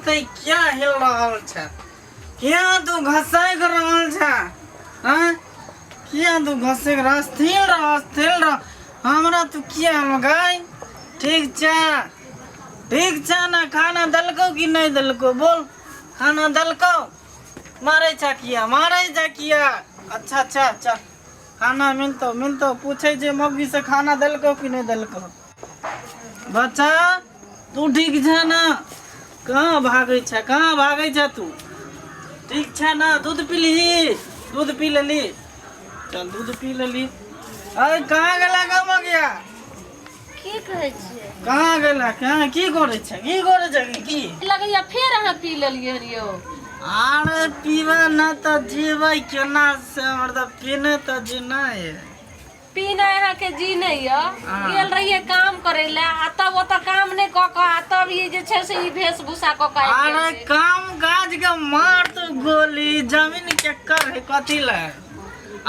ते क्या हिल रहल छ क्या तू घसक रहल छ हां क्या तू घसक रह स्थिर रह हमरा तू क्या लगाई ठीक छ ना खाना दलको कि नहीं दलको बोल खाना दलको मारे छ किया अच्छा चल खाना मिलतो पूछे जे मौगी से खाना दलको कि नहीं दलको बच्चा तू ठीक छ ना कहाँ भागे छ तू ठीक छ ना दूध पी लेली चल दूध पी लेली अरे कहाँ गेला गम गया की कहै छियै कहाँ गेला कहाँ की करे छ की लगैया फेर अहाँ पी लेलियै रियो अरे पीवा न त जीवै केना से मतलब पीने त जीना है पीना यहाँ के जी नहीं है गेल रहिए काम करे ले आ तब ओत काम नहीं क क आ तब ये जे छै से ई वेशभूषा क क अरे काम काज के मार तो गोली जमीन के कर है कथी ले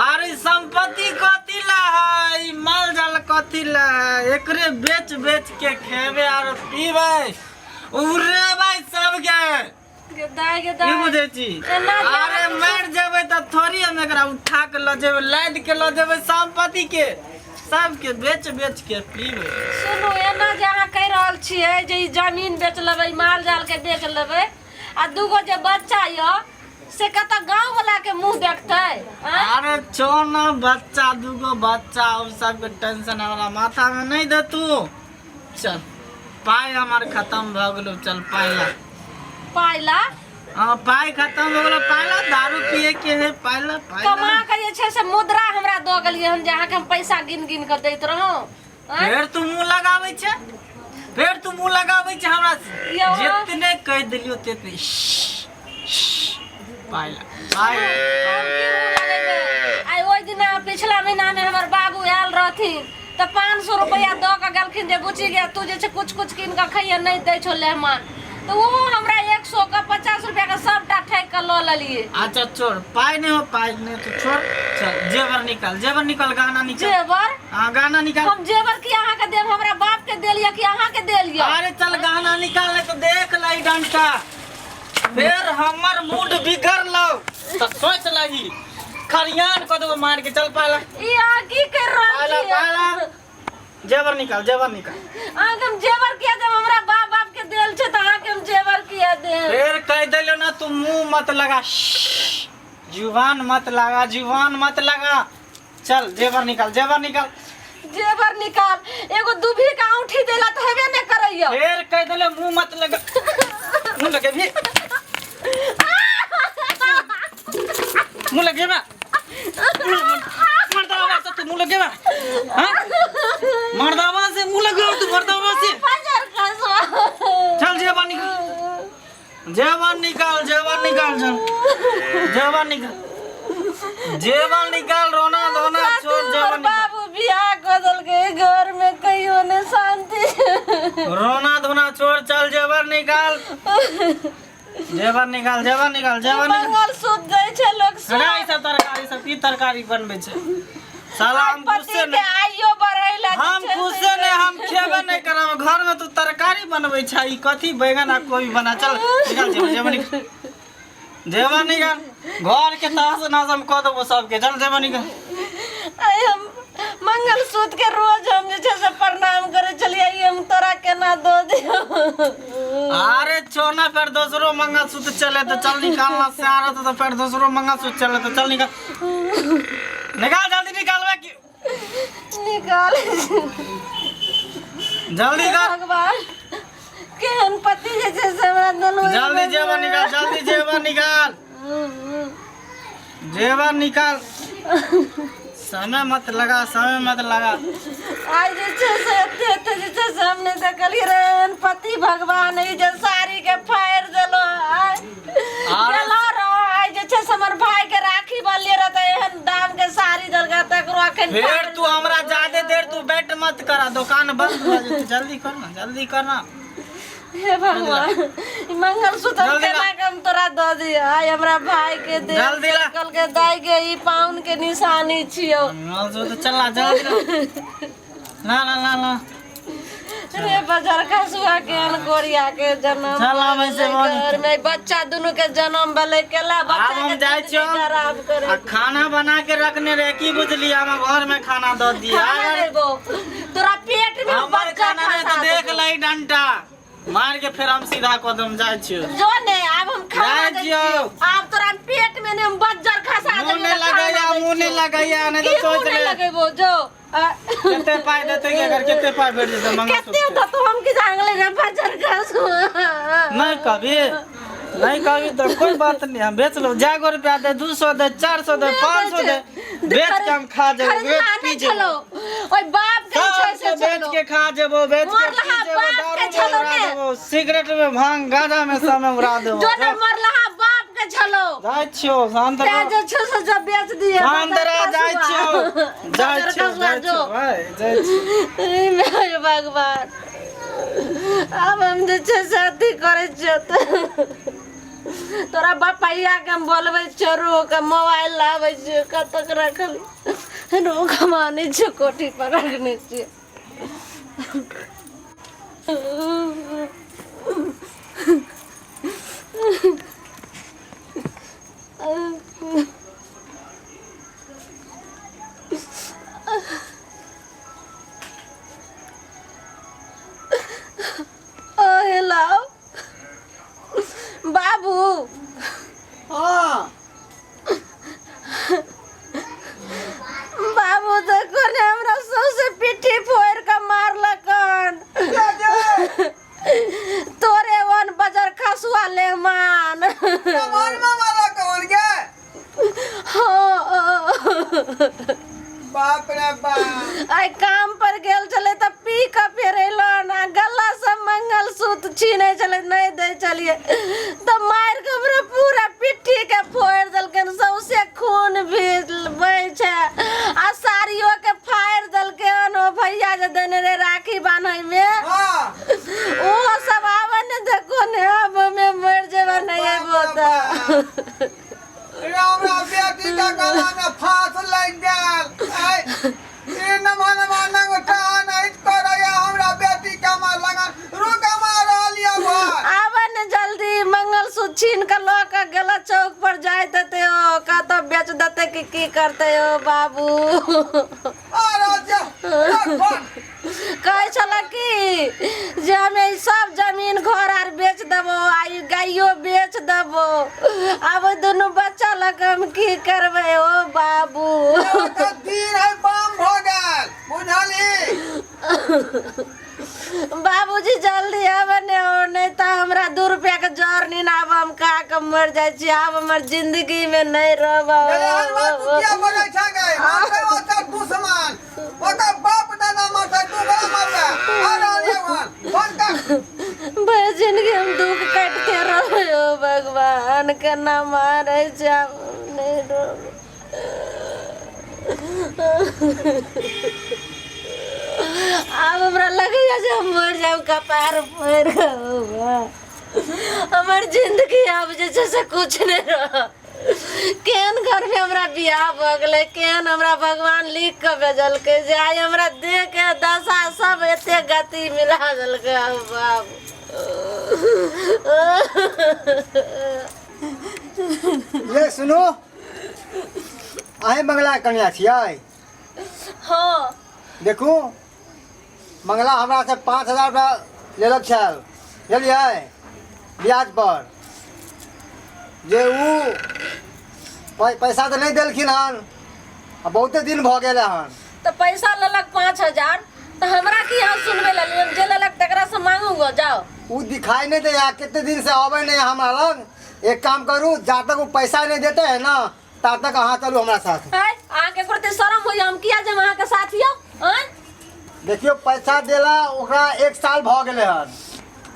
अरे संपत्ति कथी ला है माल जाल कथी ला है एकरे बेच के खेबे और पीबे उरे भाई सब के दाई बुझे छी अरे मर जेबे त थोड़ी हम एकरा उठा के ल जेबे लाद के ल जेबे संपत्ति के सब के बेच के पीबे सुनो एना जे अहाँ कह रहल छियै जे ई जमीन बेच लेबै माल जाल के बेच लेबै आ दूगो जे बच्चा य से कत गांव वाला के मुंह देखतै अरे छोना बच्चा दूगो बच्चा और सब के टेंशन हमरा माथा में नहीं दे तू चल पाई हमार खत्म भ गेलो चल पाइला हां पाई खत्म हो गेलो पाइला दारू पिए के है पाइला कमा के जे छै से मुद्रा हमरा द गेलियै हम जे अहाँ के हम पैसा गिन के दैत रहौ फिर तू मुंह लगाबै छ हमरा जितने कह देलियो तेते पाइला आई ओइ दिन पिछला महीना में हमर बाबू आयल रहथिन त 500 रुपया द के गेलखिन जे बुझी गया तू जे छै कुछ किन के खइया नहीं दै छो लेहमान तो वो हमरा 100 का 50 रुपया का सबटा ठेक के ल लेलिए अच्छा छोड़ पाई नहीं तो छोड़ चल जेवर निकाल गाना निकाल जेवर हां गाना निकाल हम जेवर की अहाँ के देब हमरा बाप के देलिया कि अहाँ के देलिया अरे चल गाना निकाल ले तो देख लाई डंटा फिर हमर मूड बिगड़ लो तो सोच लगी खरियान को दो मार के चल पाला ई आ की कर रहल छी पाला जेवर निकाल हम जेवर किया जब हमरा बाप के देल छै त अहाँ के हम जेवर किया दे फिर कह देलो ना तू मुंह मत लगा जुबान मत लगा चल जेवर निकाल एगो दुभी का औंठी देला त हेबे ने करैया फिर कह देले मुंह मत लगा मुंह लगे भी मुंह लगे बा मर्दावा से तू मुंह लगे बा हां मर्दावा से मुंह लगे तू मर्दावा से चल जेवर निकाल रोना धोना छोड़ जेवर बाबू बियाह कदल के घर में कहियो ने शांति रोना धोना छोड़ चल जेवर निकाल मंगल सूत जाय छै लोग सब की तरकारी बनबे छै साला हम गुस्से के आइयो बढ़ैला हम गुस्से ने हम खेबे नहीं करब घर में तू तरकारी बनबै छै ई कथी बैगन आ कोई बना चल निकाल जेवर निकाल घर के तहस नहस क देबो सब के चल जेवर निकाल आई हम मंगल सूत के रोज हम जे छै से प्रणाम करे चलिए हम तोरा केना दो दियो अरे छोना फिर दूसरो मंगल सूत चले तो चल निकालना से आ रहा तो फिर दूसरो मंगल सूत चले तो चल निकाल जल्दी निकालबे की निकाल जल्दी कर भगवान केहन पति जे छै से हमरा दलवा जल्दी जेवर निकाल समय मत लगा आई जे छै से एते जे छै से हमने देखलिए रे पति भगवान ई जे साड़ी के फाड़ देलो आई जे छै से हमर भाई के राखी बनले रहते एहन दाम के साड़ी दलगा तकरो अखन फिर तू हमरा ज्यादा देर तू बैठ मत करा दुकान बंद हो जाए जल्दी करना हे भगवान ई मंगलसूत्र केना के हम तोरा द दिय आई हमरा भाई के दे जल्दी ला कल के दाई के ई पाउन के निशानी छियो मंगलसूत्र चला जल्दी ला रे बाजार खसुआ के अनकोरिया के जन्म चला वैसे घर में बच्चा दोनों के जन्म भले केला अब बच्चा हम के जाए जिंदगी खराब करे खाना बना के रखने रे की बुझली हम घर में खाना दो दिया खाना देबो तोरा पेट में हमारे बच्चा खाना रे तो देख लई डंटा मार के फिर हम सीधा कदम जाए छियो जो ने अब हम खाना जाए दे जियो। अब तोरा पेट में ने बज्जर खसा दे मुंह नहीं लगाया मुंह नहीं लगाया नहीं तो सोच ले लगेबो जो कितने पाई देते कि अगर कितने पाई भेज देते मंगा कितने तो तू हम की जांगले रे बज्जर खसुआ नहीं कभी तो कोई बात नहीं हम बेच लो जागो रुपया दे 200 दे 400 दे 500 दे बेच के हम खा जाओ बेच पी चलो ओए बाप के छै से बेच के खा जाबो बेच के पी जाबो के दारू चलो उड़ा ने। देबो सिगरेट में भांग गांजा में समय उड़ा देबो जो ने मरला बाप के छलो जाय छियो शांत ते जे छ से जब बेच दिए शांतरा जाय छियो भाई जाय छियो मेरे भगवान अब हम जे छै शादी करे छ तोरा बापैया के हम बोलबै चोरो के मोबाइल लाबै छ कतक रखल रो कमाने छ कोठी पकड़ने छ हेलो बाबू हां बाबू देखो ने हमरा सौसे पिट्ठी फोड़ के मारलकन तोरे वन बाजार खसुआ ले मान मन मारा कौन के बाप रे बाप आई काम पर गेल चले त पी के फेरेलो ना गला से मंगल सूत्र छीने चले नहीं दे चलिए त मार के हमरा पूरा पिट्ठी के फोड़ देलकन सौसे खून भी बहे छै आ साड़ियों के फाड़ देलकन ओ भैया जे देने रे राखी बान्है में हां ओ सब आवन देखो ने अब में मर जेबा नहीं आबो त राम राम बेटी का गला में फांस लग गेल आई ए नमन माना गोटा नहीं करया हमरा बेटी का मार लगा रुक मार लिया भाई आवन जल्दी मंगलसूत्र छीन के लो के गेला चौक पर जाय देते हो का तो बेच देते की करते हो बाबू अरे जा कहे छला कि जे हमें सब जमीन घर आर बेच देबो आई गाइयो बेच देबो अब दोनों बच्चा लग हम की करबे ओ बाबू तो दिन है बम हो गेल बुझली बाबूजी जल्दी आबने हो नहीं तो हमरा 2 रुपया के जर नीन आब हम का के मर जाय छी अब हमर जिंदगी में नहीं रहबो क्या बोले छ गए मारे ओता दुश्मन ओका बाप दादा मारता तू बड़ा मारता अरे लेवन फोन कर भाई जिंदगी हम दुख काटते रहो ओ भगवान के नाम मारे जाओ नहीं रहो अब हमरा लगे जे हम मर जाऊ कपार पर हमर जिंदगी अब जे छै से कुछ नहीं रह केन घर में हमरा बियाह भ गेलै केन हमरा भगवान लिख के भेजल के जे आई हमरा देह के दशा सब एते गति मिला देलकै अब बाबू ये सुनो आए मंगला कन्या छियै हाँ देखू मंगला हमरा से 5000 रुपया लेलक छल बुझलियै ब्याज पर जे ऊ पैसा तो नहीं देलखिन हन आ बहुते दिन भ गेल हन तो पैसा लेलक 5000 तो हमरा की यहाँ सुनबे ले जे लेलक तकरा से मांगूंगा जाओ ऊ दिखाई नहीं दे कितने दिन से आवे नहीं हमरा लग एक काम करू जब तक वो पैसा नहीं देते है ना तब तक अहाँ चलू हमरा साथ है आके करते शर्म होई हम किया जे वहां के साथ हियो हैं देखियो पैसा देला ओकरा 1 साल भ गेले हन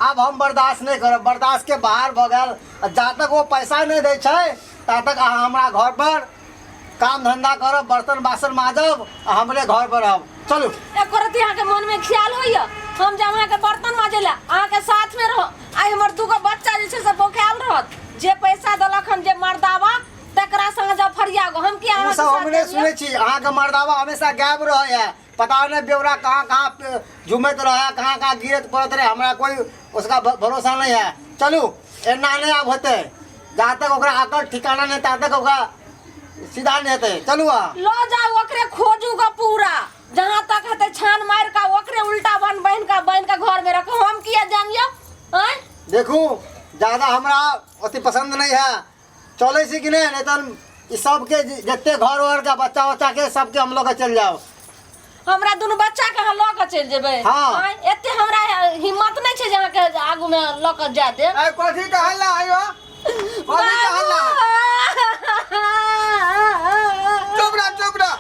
अब हम बर्दाश्त नहीं करब बर्दाश्त के बाहर भ गेल जब तक वो पैसा नहीं दे छै तब तक अहाँ हमरा घर पर काम धंधा करब बर्तन बासन माजब आ हमरे घर पर रहब चलू एक करती यहाँ के मन में ख्याल होइया हम जा वहां के बर्तन माजेला अहाँ के साथ में रहो आई हमर दूगो बच्चा जे छै से बोखाल रहत जे पैसा देलक हम जे मर्दावा तकरा संग जब फरिया गो हम की अहाँ सब हमने सुने छी अहाँ के मर्दावा हमेशा गायब रहे है पता नहीं बेवरा कहाँ कहाँ झूमत रहा, कहाँ कहाँ गिरत पड़त रहे, हमरा कोई उसका भरोसा नहीं है। चलू एना नहीं अब होते, जहाँ तक ओकरा आकर ठिकाना नहीं तहाँ तक ओकरा सीधा नहीं होते। चलू लो जाओ ओकरे खोजूगा पूरा, जहाँ तक है छान मार का ओकरे उल्टा बन का घर में रखो, हम किया जानियो। देखू ज्यादा हमरा अति पसंद नहीं है, चले सी कि नहीं तो सबके जितने घर वर का बच्चा के सबके हम लोग चल जाओ। हमरा दोनों बच्चा के हम लऽ के चल जेबै। हाँ। एते हमरा हिम्मत नहीं छे जहाँ के आगू में लऽ के जा दे। कथी कहला आयो, कथी कहला? चुप रह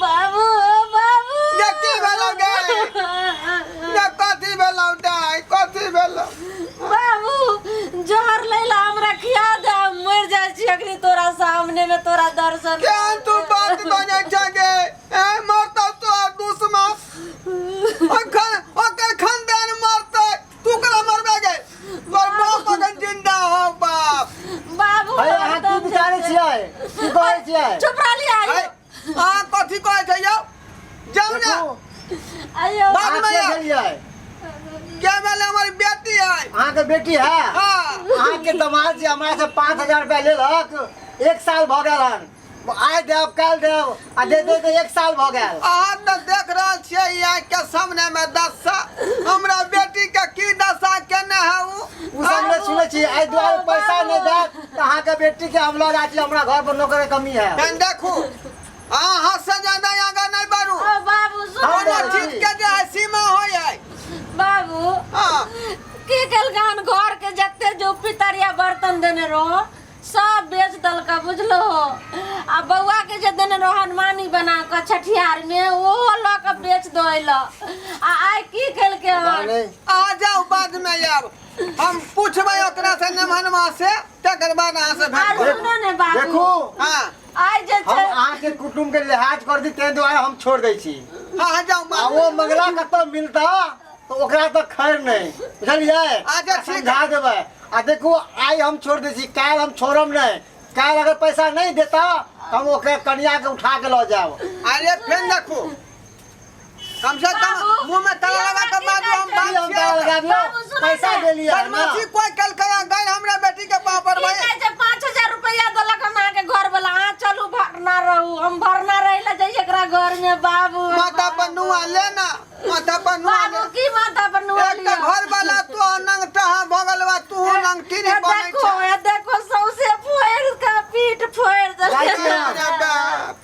बाबू बाबू ये की भेलो गे, ये कथी भेलो दाई, कथी भेलो? बाबू जहर लैला हमरा खिया दे, मर जाय छी अखनी तोरा सामने में, तोरा दर्शन क्या तू बात बने छगे? ए मरता तो दुश्मन ओकर खानदान मरते, तू करा मरबे गे? तोर बाप अखन जिंदा हो बाप। बाबू अरे अहाँ की विचारे छियै, की कहै छियै? चुप रह लिया। आ कथी कहै छै यौ? जाऊ ना आयो बाद में के आ। भेलियै? क्या भेले? हमारी बेटी है। अहाँ के बेटी है? हाँ। अहाँ के दामाद जी हमरा से 5000 रुपया लेलक, 1 साल भ गेल हन, आइ देब काल्हि देब, आ दे दे के 1 साल भ गेल। अहाँ तो देख रहा छियै यहाँ के सामने में दशा, हमरा बेटी के की दशा केने है उ सब ने सुनै छी, आइ दुआरे पैसा नहीं देत त अहाँ के बेटी के हम लऽ जाइ छी, हमरा घर पर नौकर के कमी है। बहन देखू, अहाँ हद से ज्यादा आगा नहीं बढ़ू। ओ बाबू हाँ, कोनो सुन चीज के जे है सीमा होय है। बाबू हाँ। की कलगान घर के जत्ते जो पितरिया बर्तन देने रहो सब बेच दल का बुझलो हो। आ बउआ के जे देने रहो हनुमानी बना के छठियार में वो ला के बेच दोइल। आ आई की कल के आ जाओ बाद में अब हम पूछबै ओकरा से नमहनमा से, तकर बाद अहाँ से भेंट आर सुनो ने बाबू। देखू हाँ आई जे हम छै अहाँ के कुटुंब के लिहाज कर दी, ते दुआरे हम छोड़ दै छी। हाँ जाओ आ बाद वो मंगला कतौ मिलता तो ओकरा तो खैर नहीं, बुझलियै? अच्छा, ठीक है। समझा देबै। आ देखू आई हम छोड़ दै छी, काल्हि हम छोड़म नहीं। काल्हि अगर पैसा नहीं देता हम ओकरा कन्या के उठा के लऽ जाओ। अरे फिर देखू, कम से कम मुंह में ताला लगा के बाजू, हम बात हम ताला लगा दियो, बाबू सुनो पैसा ना। दे लिया ना। बदमाशी कोई कल करा गए हमरा बेटी के पापड़ भाई। ठीक है, जब 5000 रुपया देलक हमरा के घर वाला, हाँ चलू भरना रहू, हम भरना रहिला जाई एकरा घर में। बाबू माथा पर नुआ लेना, माथा पर नुआ बाबू की माथा पर नुआ एक घर वाला तू नंग टहा भगलवा, तू नंग टीरी बनै देखो छै। देखो सौसे फोड़ का पीठ फोड़ दे। जाइ छी हम। अरे बाप,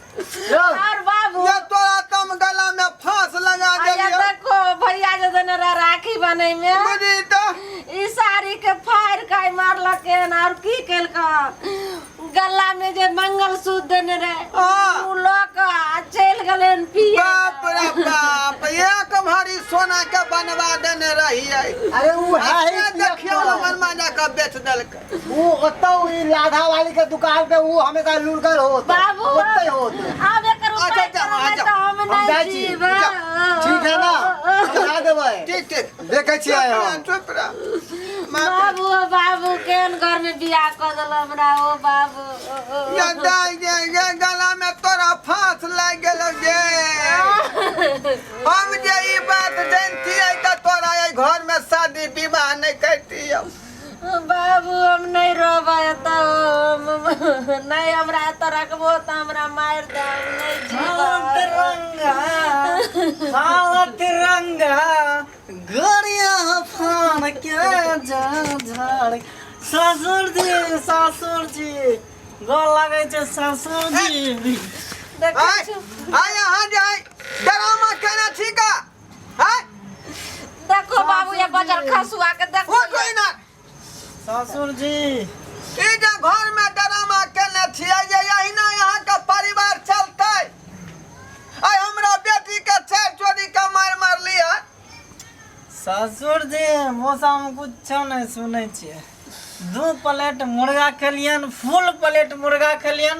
यो, और बाबू ये तोरा तम गला में फांस लगा आया देलियो। देखो भैया जे देने रहा राखी बने में, बुझी तो ई साड़ी के फाड़ के मारलक और की केलका गला में जे मंगलसूत्र देने रहे हाँ। उ लोग चल गले पिए। बाप रे बाप, एक भरी सोना के बनवा देने रहिए। अरे वो है ही ऐसे देखियो पियक्कर। हमर माजा के बेच देलकै। वो ओतौ ई लाधा वाली के दुकान पे वो हमेशा लुढ़कर होत, बाबू ओतै होत। अब एकर उपाय अच्छा, करबै अच्छा, त हम हम जाइ नहीं छी। जीबै। ठीक है ना, समझा देबै। ठीक ठीक देखै छियै हम। चुप रह। बाबू बाबू केन घर में बियाह क देल हमरा। ओ बाबू ये दाई ये गला में तोरा फांस लग गेलो जे। हम जे ई बात जानती है त तोरा ये घर में शादी विवाह नहीं करती हो। बाबू हम नहीं रोबै त नहीं हमरा त रखबो त हमरा मार दे, हम नहीं जीबै। तिरंगा तिरंगा गरिया फान के झाड़। सासुर जी गोर लागै छै सासुर जी। देखै आय छु आय यहाँ जाय ड्रामा केना छिका है। देखो बाबू ये बजर खसुआ के देखो। वो कोई ना ससुर जी ई जे घर में ड्रामा केने छियै जे यही ना यहाँ का परिवार चलतै। आय हमरा बेटी के छेड़ चोरी के मार लिया। ससुर जी मौसम कुछो नहीं सुनै छियै। 2 प्लेट मुर्गा खेलियन, फुल प्लेट मुर्गा खेलियन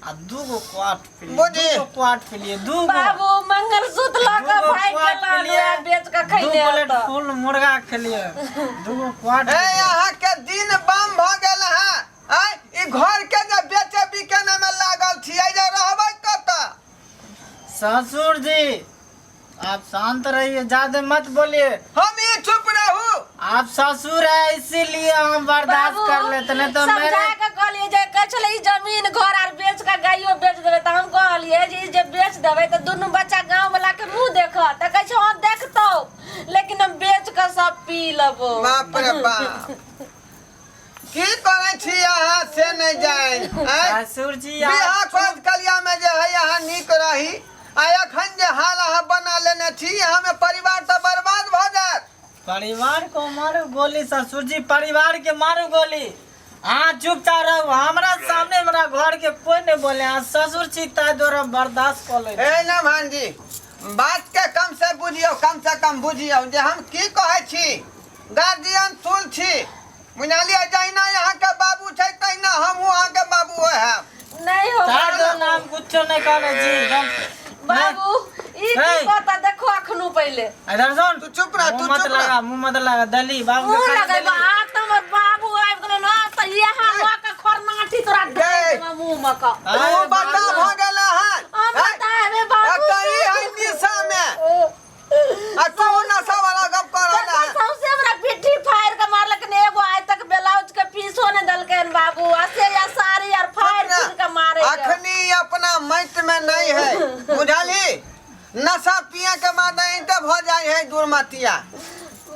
आ 2 गो क्वाट पिलियन। बुझी। 2 गो क्वाट पिलियन, 2 गो बाबू मंगलसूत्र लगा भाई के लाल बेच के 2 खैले प्लेट त फुल मुर्गा खेलियन, 2 गो क्वाट ए यहाँ के दिन बम भ गेल है। आय ई घर के जे बेचे बिकने में लागल छियै जे रहबै कतऽ। ससुर जी आप शांत रहिए, ज्यादा मत बोलिए। हम ही चुप रहू। आप ससुर है इसीलिए हम बर्दाश्त कर लेते, नहीं तो मेरे समझा के कहलिए जे कचले ई जमीन घर आर बेच के गाइयो बेच देबे त हम कहलिए जे जे बेच देबे त दुनू बच्चा गांव वाला के मुंह देखत त कहै छै हां देखतौ, लेकिन हम बेच के सब पी लेबो। बाप रे बाप, की करे छी अहाँ से नहीं जाए। ससुर जी बियाह खोज कलिया में जे है यहाँ नीक रही, आ अखन जे हाल अहाँ बना लेने छी, यहाँ में परिवार तो बर्बाद भ जात। परिवार को मारू गोली ससुर जी, परिवार के मारू गोली। हाँ चुपचाप रहो, हमारा सामने मेरा घर के कोई नहीं बोले। हाँ ससुर जी ताय द्वारा बर्दाश्त कर ले। ए ना भांजी, बात के कम से बुझियो, कम से कम बुझियो जे हम की कहे छी। गार्जियन तुल छी, बुझलिए, जहिना यहाँ के बाबू छै तहिना हम वहाँ के बाबू है। नहीं हो तार दो नाम कुछ नहीं करे जी। बाबू ई की पता देखो अखनु पहले। इधर सुन, तू चुप रह, तू मुंह मत चुप लगा, रह। मुंह मत लगा। दली बाबू मुंह के खाना लगाई दली। आ तमर बाबू आइब गेलै न त यहाँ न के खरनाठी तोरा दे मुंह में का। तू बता भ गेला है। हम बताएबे बाबू। एकटा ई है निशा में, आ तू नशा वाला गप कर रहा है। सबसे हमरा पिट्ठी फाड़ के मारलक ने, एगो आज तक ब्लाउज के पीसो ने दलके बाबू, असे या साड़ी और फाड़ के मारे। अखनी अपना मत में नहीं है, बुझली। नशा पिए के बाद इंटे भ जाए है दुर्मतिया,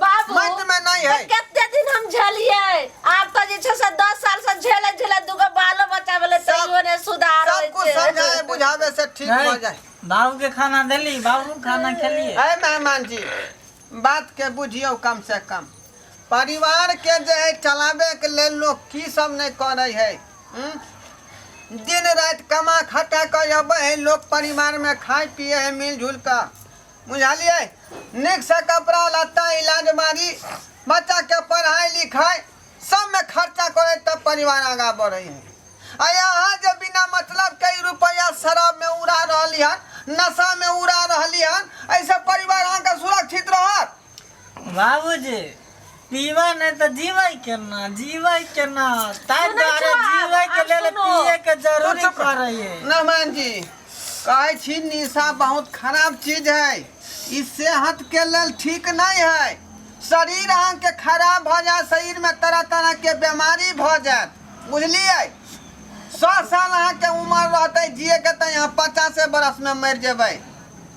बाबू मत में नहीं है। कितने दिन हम झेलिए, आप तो जे छै से 10 साल से झेले झेले दुगो बालो बच्चा भेले तइयो ने सुधार होय सब कुछ छै। समझाए बुझावे से ठीक हो जाए। बाबू के खाना दली, बाबू खाना खेलिए। है मेहमान जी, बात के बुझियो कम से कम। परिवार के जे है चलावे के लेल लोग की सब नहीं करे है। दिन रात कमा खटा कर अब है लोग, परिवार में खाए पिए है मिलजुल कर, बुझलिए। निक से कपड़ा लत्ता इलाज बारी, बच्चा के पढ़ाई लिखाई सब में खर्चा करे तब परिवार आगा बढ़े है। आ यहाँ जे बिना मतलब कई रुपया शराब में उड़ा रही हन, नशा में उड़ा रही हन, ऐसे परिवार अहाँ के सुरक्षित रहत। बाबूजी पीवा नहीं तो जीवे केना, जीवे केना, ताई द्वारा जीवे के लेल पिए के जरूरी पड़ रही है। नमन जी कहे छी निशा बहुत खराब चीज है, ई सेहत के लेल ठीक नहीं है। शरीर अहाँ के खराब भ जाए, शरीर में तरह तरह के बीमारी भ जाए, बुझलिए। 100 साल अहाँ के उम्र रहते जिए के, तो यहाँ 50 बरस में मर जेबै,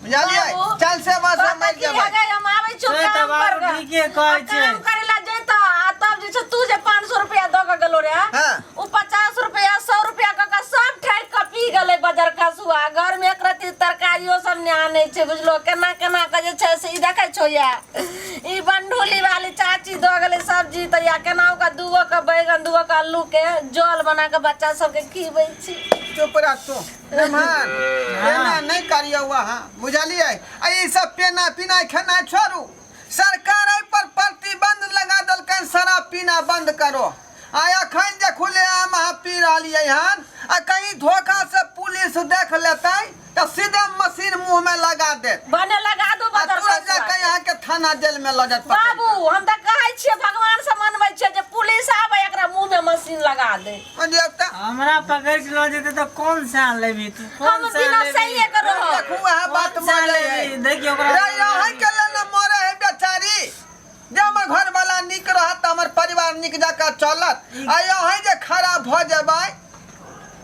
बुझलिए। 40 वर्ष में मर जेबै। हम आबै छौ सही तो काम बाबू कर ठीके कहै छै। काम करे ला जैतो, आ तब जे छै तू जे 500 रुपया द के गेलो रे, हाँ। उ 50 रुपया 100 रुपया के सब ठेक के पी गेलै बाजार खसुआ। घर में एक रत्ती तरकारियो सब ने आनै छै, बुझलो। केना केना के जे छै से ई देखै छौ या ई बंडोली वाली चाची द गेलै सब्जी, त या केना ओका दूगो के बैगन दूगो के आलू के जल बना के बच्चा सब के खिबै छी। चुप रह तू मेहमान, पेना नहीं करियो वहाँ, बुझलिए। ई सब पेना पीना खेना छोड़ू। सरकार एहि पर प्रतिबंध लगा दलकन, शराब पीना बंद करो। आ अखन जे खुलेआम अहाँ पी रहिए हन, आ कहीं धोखा से पुलिस देख लेते तो सीधे मशीन मुंह में लगा देत, बने लगा दो आ बाजार तुरंत खसुआ। जाके यहाँ के थाना जेल में ल जात। बाबू हम त कहै छियै भगवान से मनबै छियै जे पुलिस आबै एकरा मुंह में मशीन लगा दे। देवता हमरा पकड़ के लो जेते तो कौन सा लेबी तू, हम कौन सा बिना सही लेबी? करो। देखू वह बात कौन सा बोले लेबी? है। देखिए ओकरा रे यहाँ के लेल मरे है बेचारी। जब हमर घर वाला निक रहत त हमर परिवार निक जाकर चलत, आ यहाँ जे खराब भ जेबै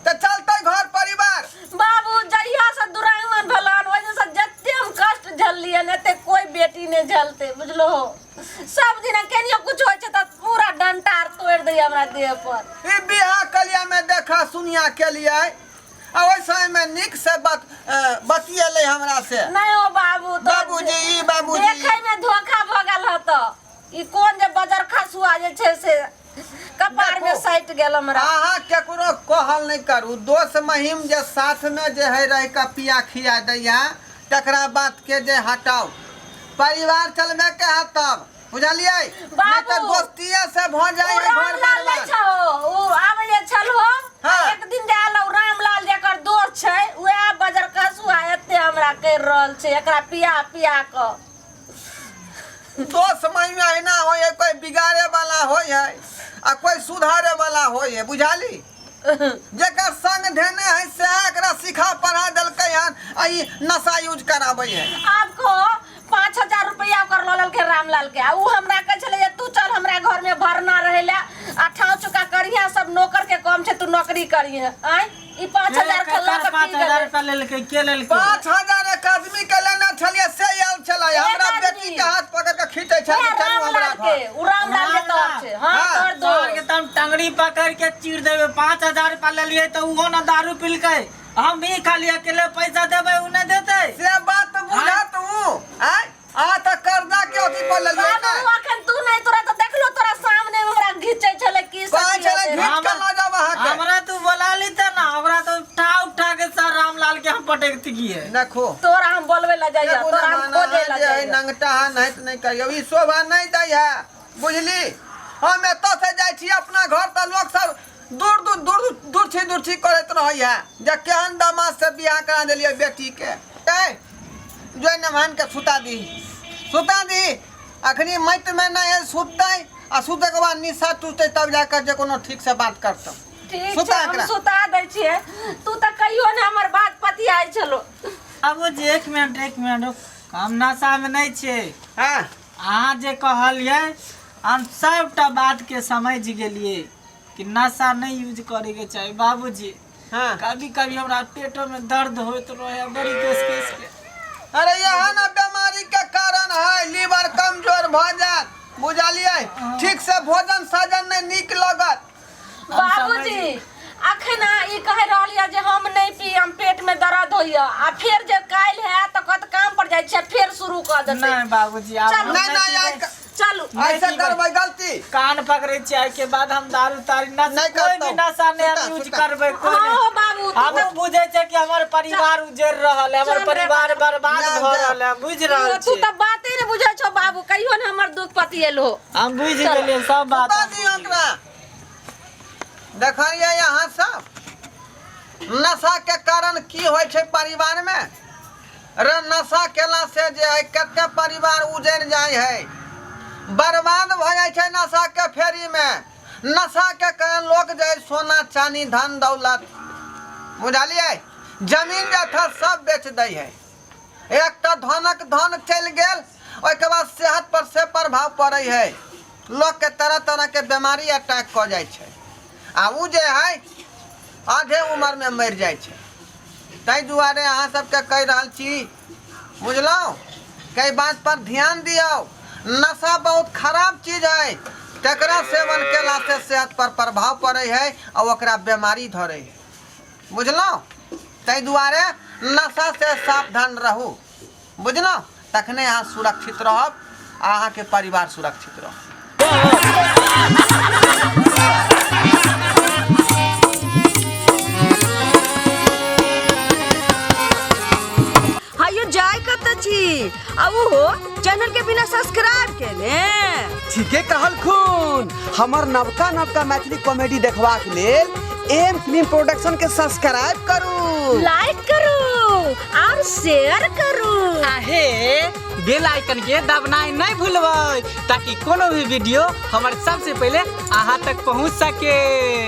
तो चलते घर परिवार। बाबू जहिया से दुरागमन भेलन वजह से जत्ते हम कष्ट झेललिए ने ते कोई बेटी ने झेलते, बुझलो। सब दिन केनियो कुछ होय छै त पूरा डंटा आर तोड़ दै हमरा देह पर। ई बियाह कलिया में देखा सुनिया के लिए, आ ओइ समय में निक से बतियले हमरा से। नहीं हो बाबू तो बाबूजी ई बाबूजी देखै में धोखा भ गेल ह त ई कोन जे बाजार खसुआ जे छै से कपार में सैट गेल हमरा। अहाँ केकरो कहल नहीं करू। दोस्त महिम जे साथ में जे है रह के पिया खिया दैया, तकरा बात के जे हटाओ। परिवार चलबे के है तब, बुझलिए। नहीं तो दोस्तिये से भ जाए घर बर्बाद। ओ आबै छलहो, हाँ। एक दिन जालो रामलाल जेकर दोस्त छै, उहे बाजार खसुआ एते हमरा कर रहल छै, एकरा पिया पिया क। दोस्त महिम अहिना होय है, कोई बिगाड़े वाला होय है आ कोई सुधारे वाला होय है, बुझाली। जेकर संग धेने है से एकरा सिखा पढ़ा देलकै हन आ ई नशा यूज कराबै है। आपको 5,000 रुपया कर लल के रामलाल के उ हमरा कह छले तू चल हमरा घर में भरना रहेला आ ठाव चुका करिया सब नौकर के काम छे तू नौकरी करिए आय ई 5,000 के ला के 5,000 रुपया लेलकै के लेलकै 5,000 एक आदमी के लेना छलिए से आयल छलै हमरा बेटी के हाथ पकड़ के खींचे छलै चलू हमरा के घर। उ रामलाल के तरफ छे हां हाँ, तोर दो के तम टंगड़ी पकड़ के चीर देबे 5,000 रुपया ले लिए तो वो ना दारू पीलकै हम भी खाली अकेले पैसा देबे उ नहीं देते से बात बुझा तू आय आ त कर्जा के अथी पर ले लिए ना बाबू अखन तू नहीं तोरा तो देखलो तोरा सामने में हमरा घिचे छले की कहे छलै सब घीच के ल जाब अहाँ के हमरा तू बोला ली त ना ओकरा तो उठा के सर रामलाल के हम पटकती की है देखो तोरा हम बोलवे ला जाइए तोरा हम खोजे ला जाइए नंगटा नहीं तो नहीं कहियो ई शोभा नहीं दै है बुझली। हम एतऽ से जाइ छी अपना घर त लोग सब दूर छी करैत रहै है जे केहन दामाद से बियाह करा देलिए बेटी के ए जोइ नमान के सुता दी अखनी मत में नहीं सुतै आ सुते के बाद निशा टूटै तब जाकर जे कोनो ठीक से बात करतौ। ठीक सुता छै हम एकरा। सुता दै छियै तू त कहियो ने हमर बात पति आइ छलो अब जी एक मिनट हम नशा में नहीं छे हां अहाँ जे कहलिए हम सबटा बात के समझ गेलिए कि नशा नहीं यूज करे के चाहिए बाबूजी। हां कभी कभी हमरा पेटो में दर्द होत रहे बड़ी केस के अरे यह ना बीमारी के कारण है लीवर कमजोर भ जात बुझलिए ठीक से भोजन साजन नहीं नीक लगत। बाबूजी अखन ई कह रहलिया जे हम नहीं पी हम पेट में दर्द होइया आ फिर जे काल है त कत काम पर जाय छै फिर शुरू कर देतै नहीं बाबूजी आप चल, नहीं चलू ऐसे करबै गलती कान पकड़े चाहे के बाद हम दारू तारी नहीं कोई करतौ। भी नशा नहीं सुता, यूज सुता। करबे कोई हां नहीं। बाबू तू हम बुझे छै कि हमर परिवार उजड़ रहल है हमर चल रे परिवार बाबू। बर्बाद जा, भ जा। रहल है बुझ रहल तू छी त बाते ने बुझै छौ बाबू कहियो ने हमर दुख पति एलो हम बुझ चल। गेलिए सब बात बता दियो ओकरा देखलिए यहाँ सब नशा के कारण की होय छै परिवार में रे नशा केला से जे है कते परिवार उजड़ जाय है बर्बाद भ जाय छै नशा के फेरी में। नशा के कारण लोग जे सोना चांदी धन दौलत बुझलिए जमीन जथा सब बेच दै है एक तो धन चल गेल ओइ के बाद सेहत पर से प्रभाव पड़ै है लोग के तरह तरह के बीमारी अटैक क जाय छै आ उ जे है आधे उम्र में मर जाय छै। ताहि दुआरे अहाँ सबके कहि रहल छी बुझलहुँ कई बात पर ध्यान दियौ नशा बहुत खराब चीज है तकरा सेवन केला से सेहत पर प्रभाव पड़ै है और ओकरा बीमारी धरै है बुझलहुँ। ताहि दुआरे नशा से सावधान रहू बुझलहुँ तखने अहाँ सुरक्षित रहब आ अहाँ के परिवार सुरक्षित रहत। हायो जाय कत छी अब हो चैनल के बिना सब्सक्राइब केने ठीके कहल खून हमर नवका मैथिली कॉमेडी देखबाक लेल एम फिल्म प्रोडक्शन के सब्सक्राइब करू लाइक करू और शेयर करू आहे बेल आइकन के दबनाई नहीं भूलबै ताकि कोनो भी वीडियो हमारे सबसे पहले अहाँ तक पहुंच सके।